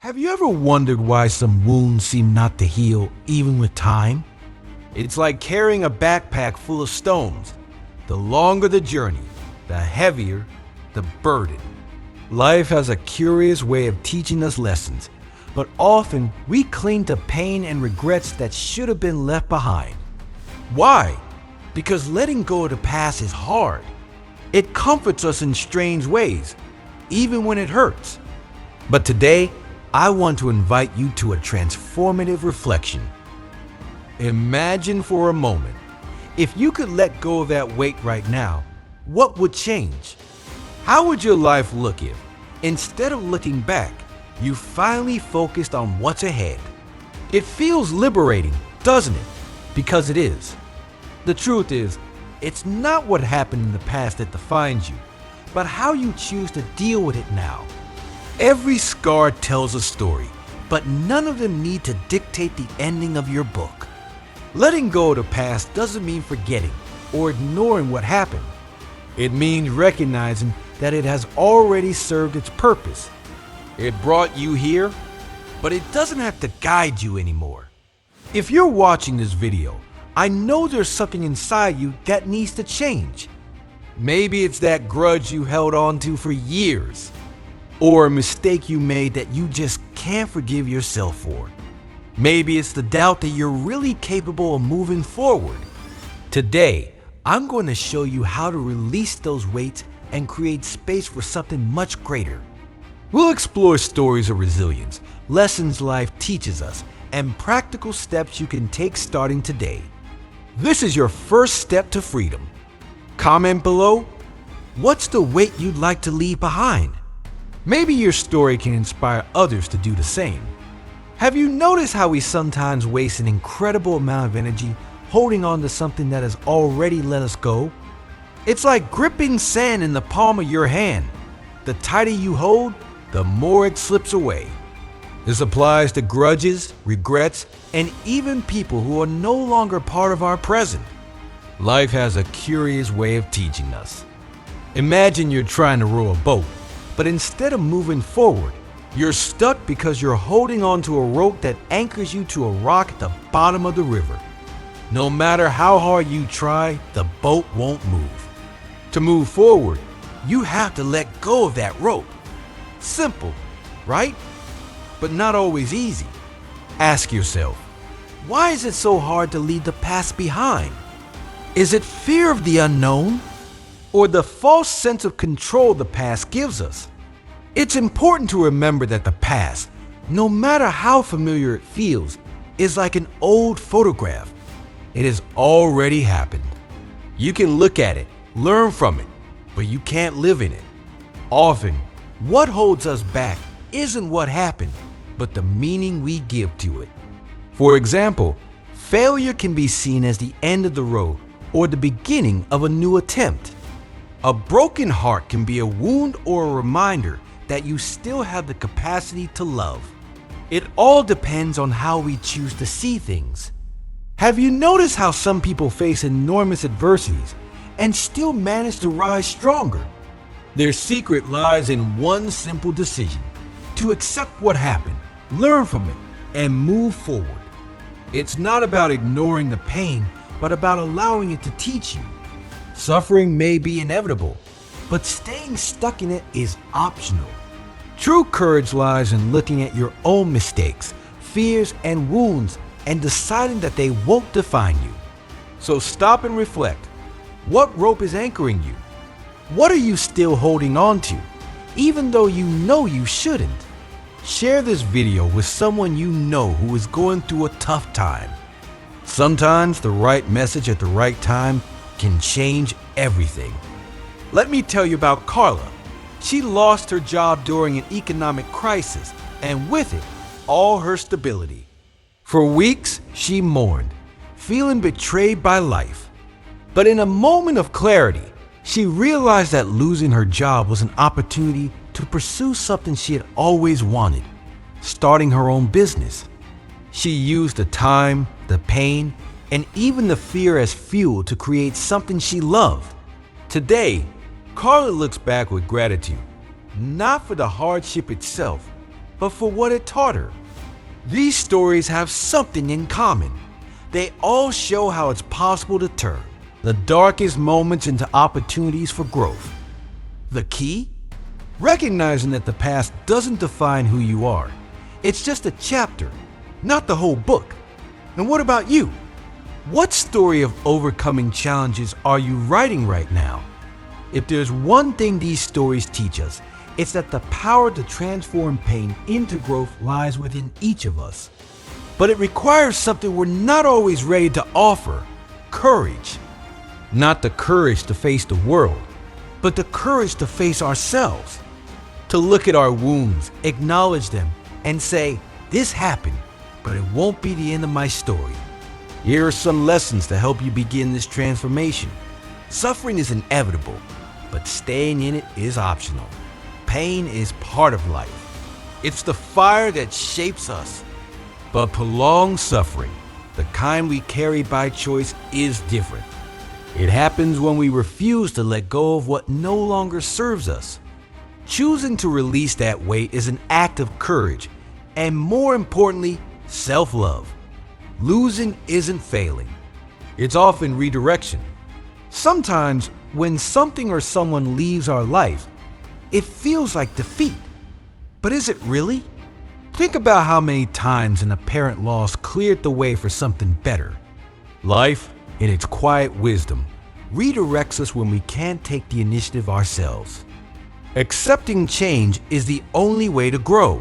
Have you ever wondered why some wounds seem not to heal even with time? It's like carrying a backpack full of stones. The longer the journey, the heavier the burden. Life has a curious way of teaching us lessons, but often we cling to pain and regrets that should have been left behind. Why? Because letting go of the past is hard. It comforts us in strange ways, even when it hurts. But today, I want to invite you to a transformative reflection. Imagine for a moment, if you could let go of that weight right now, what would change? How would your life look if, instead of looking back, you finally focused on what's ahead? It feels liberating, doesn't it? Because it is. The truth is, it's not what happened in the past that defines you, but how you choose to deal with it now. Every scar tells a story, but none of them need to dictate the ending of your book. Letting go of the past doesn't mean forgetting or ignoring what happened. It means recognizing that it has already served its purpose. It brought you here, but it doesn't have to guide you anymore. If you're watching this video, I know there's something inside you that needs to change. Maybe it's that grudge you held on to for years, or a mistake you made that you just can't forgive yourself for. Maybe it's the doubt that you're really capable of moving forward. Today, I'm going to show you how to release those weights and create space for something much greater. We'll explore stories of resilience, lessons life teaches us, and practical steps you can take starting today. This is your first step to freedom. Comment below, what's the weight you'd like to leave behind? Maybe your story can inspire others to do the same. Have you noticed how we sometimes waste an incredible amount of energy holding on to something that has already let us go? It's like gripping sand in the palm of your hand. The tighter you hold, the more it slips away. This applies to grudges, regrets, and even people who are no longer part of our present. Life has a curious way of teaching us. Imagine you're trying to row a boat, but instead of moving forward, you're stuck because you're holding onto a rope that anchors you to a rock at the bottom of the river. No matter how hard you try, the boat won't move. To move forward, you have to let go of that rope. Simple, right? But not always easy. Ask yourself, why is it so hard to leave the past behind? Is it fear of the unknown? Or the false sense of control the past gives us? It's important to remember that the past, no matter how familiar it feels, is like an old photograph. It has already happened. You can look at it, learn from it, but you can't live in it. Often, what holds us back isn't what happened, but the meaning we give to it. For example, failure can be seen as the end of the road or the beginning of a new attempt. A broken heart can be a wound or a reminder that you still have the capacity to love. It all depends on how we choose to see things. Have you noticed how some people face enormous adversities and still manage to rise stronger? Their secret lies in one simple decision: to accept what happened, learn from it, and move forward. It's not about ignoring the pain, but about allowing it to teach you. Suffering may be inevitable, but staying stuck in it is optional. True courage lies in looking at your own mistakes, fears, and wounds and deciding that they won't define you. So stop and reflect. What rope is anchoring you? What are you still holding on to, even though you know you shouldn't? Share this video with someone you know who is going through a tough time. Sometimes the right message at the right time can change everything. Let me tell you about Carla. She lost her job during an economic crisis, and with it, all her stability. For weeks, she mourned, feeling betrayed by life. But in a moment of clarity, she realized that losing her job was an opportunity to pursue something she had always wanted: starting her own business. She used the time, the pain, and even the fear as fuel to create something she loved. Today, Carla looks back with gratitude, not for the hardship itself, but for what it taught her. These stories have something in common. They all show how it's possible to turn the darkest moments into opportunities for growth. The key? Recognizing that the past doesn't define who you are. It's just a chapter, not the whole book. And what about you? What story of overcoming challenges are you writing right now? If there's one thing these stories teach us, it's that the power to transform pain into growth lies within each of us. But it requires something we're not always ready to offer: courage. Not the courage to face the world, but the courage to face ourselves. To look at our wounds, acknowledge them, and say, "This happened, but it won't be the end of my story." Here are some lessons to help you begin this transformation. Suffering is inevitable, but staying in it is optional. Pain is part of life. It's the fire that shapes us. But prolonged suffering, the kind we carry by choice, is different. It happens when we refuse to let go of what no longer serves us. Choosing to release that weight is an act of courage, and more importantly, self-love. Losing isn't failing. It's often redirection. Sometimes, when something or someone leaves our life, it feels like defeat. But is it really? Think about how many times an apparent loss cleared the way for something better. Life, in its quiet wisdom, redirects us when we can't take the initiative ourselves. Accepting change is the only way to grow.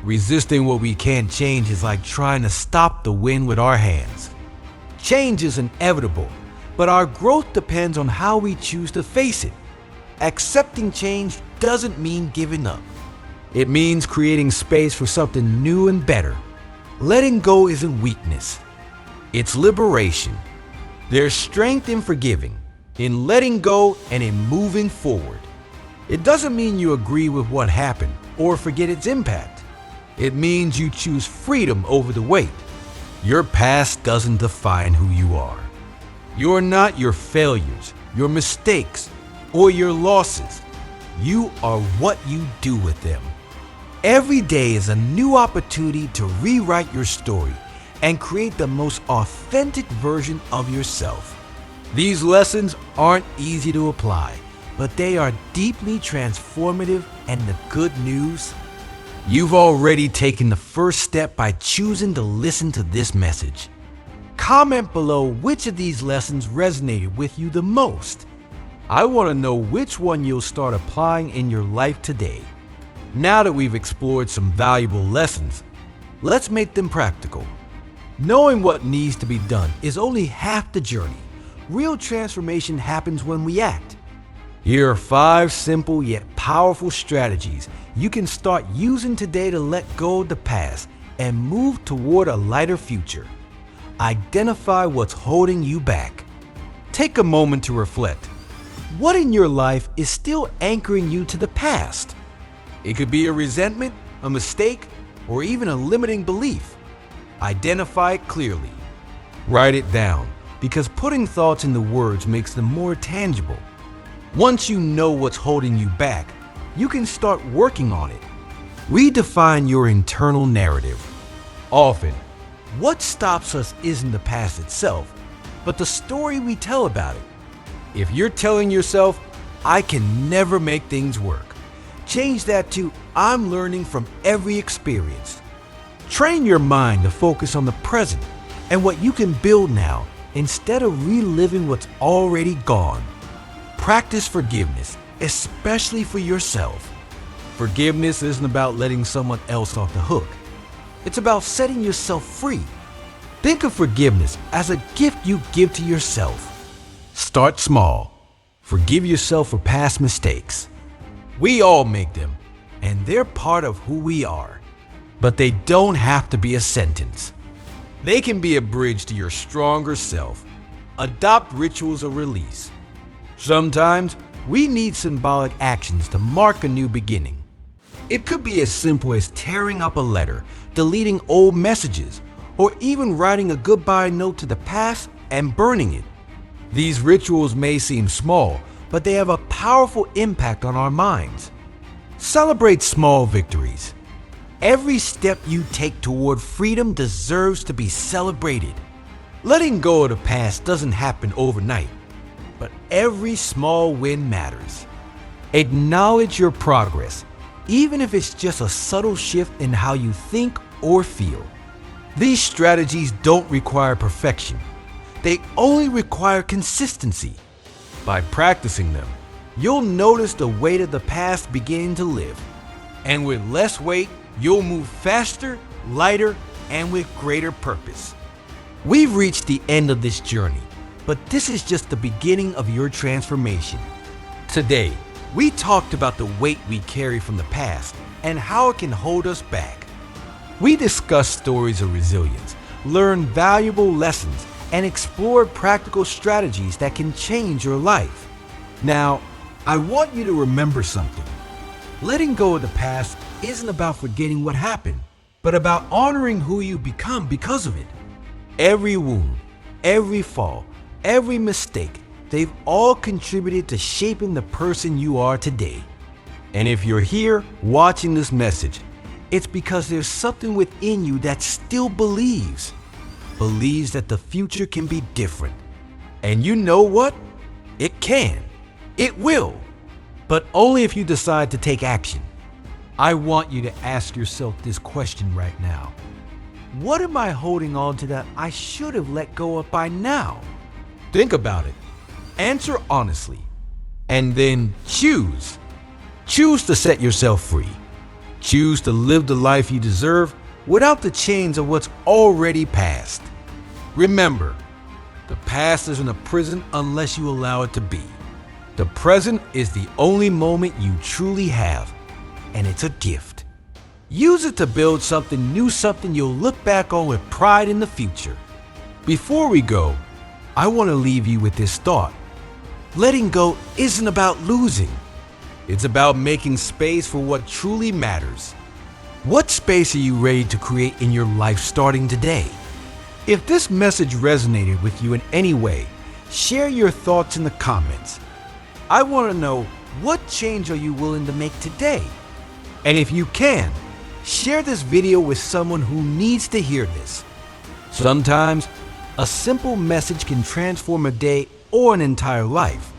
Resisting what we can't change is like trying to stop the wind with our hands. Change is inevitable, but our growth depends on how we choose to face it. Accepting change doesn't mean giving up. It means creating space for something new and better. Letting go isn't weakness. It's liberation. There's strength in forgiving, in letting go, and in moving forward. It doesn't mean you agree with what happened or forget its impact. It means you choose freedom over the weight. Your past doesn't define who you are. You're not your failures, your mistakes, or your losses. You are what you do with them. Every day is a new opportunity to rewrite your story and create the most authentic version of yourself. These lessons aren't easy to apply, but they are deeply transformative, and the good news? You've already taken the first step by choosing to listen to this message. Comment below which of these lessons resonated with you the most. I want to know which one you'll start applying in your life today. Now that we've explored some valuable lessons, let's make them practical. Knowing what needs to be done is only half the journey. Real transformation happens when we act. Here are 5 simple yet powerful strategies you can start using today to let go of the past and move toward a lighter future. Identify what's holding you back. Take a moment to reflect. What in your life is still anchoring you to the past? It could be a resentment, a mistake, or even a limiting belief. Identify it clearly. Write it down, because putting thoughts into words makes them more tangible. Once you know what's holding you back, you can start working on it. Redefine your internal narrative. Often, what stops us isn't the past itself, but the story we tell about it. If you're telling yourself, "I can never make things work," change that to "I'm learning from every experience." Train your mind to focus on the present and what you can build now instead of reliving what's already gone. Practice forgiveness, especially for yourself. Forgiveness isn't about letting someone else off the hook. It's about setting yourself free. Think of forgiveness as a gift you give to yourself. Start small. Forgive yourself for past mistakes. We all make them, and they're part of who we are. But they don't have to be a sentence. They can be a bridge to your stronger self. Adopt rituals of release. Sometimes we need symbolic actions to mark a new beginning. It could be as simple as tearing up a letter, deleting old messages, or even writing a goodbye note to the past and burning it. These rituals may seem small, but they have a powerful impact on our minds. Celebrate small victories. Every step you take toward freedom deserves to be celebrated. Letting go of the past doesn't happen overnight, but every small win matters. Acknowledge your progress, even if it's just a subtle shift in how you think or feel. These strategies don't require perfection. They only require consistency. By practicing them, you'll notice the weight of the past begin to lift. And with less weight, you'll move faster, lighter, and with greater purpose. We've reached the end of this journey, but this is just the beginning of your transformation. Today, we talked about the weight we carry from the past and how it can hold us back. We discussed stories of resilience, learned valuable lessons, and explored practical strategies that can change your life. Now, I want you to remember something. Letting go of the past isn't about forgetting what happened, but about honoring who you become because of it. Every wound, every fall, every mistake, they've all contributed to shaping the person you are today. And if you're here watching this message, it's because there's something within you that still believes that the future can be different. And you know what? It can. It will. But only if you decide to take action. I want you to ask yourself this question right now. What am I holding on to that I should have let go of by now? Think about it. Answer honestly. And then choose. Choose to set yourself free. Choose to live the life you deserve without the chains of what's already passed. Remember, the past isn't a prison unless you allow it to be. The present is the only moment you truly have, and it's a gift. Use it to build something new, something you'll look back on with pride in the future. Before we go, I want to leave you with this thought. Letting go isn't about losing. It's about making space for what truly matters. What space are you ready to create in your life starting today? If this message resonated with you in any way, share your thoughts in the comments. I want to know, what change are you willing to make today? And if you can, share this video with someone who needs to hear this. Sometimes, a simple message can transform a day or an entire life.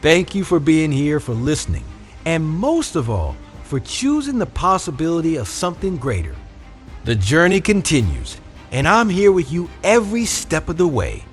Thank you for being here, for listening, and most of all, for choosing the possibility of something greater. The journey continues, and I'm here with you every step of the way.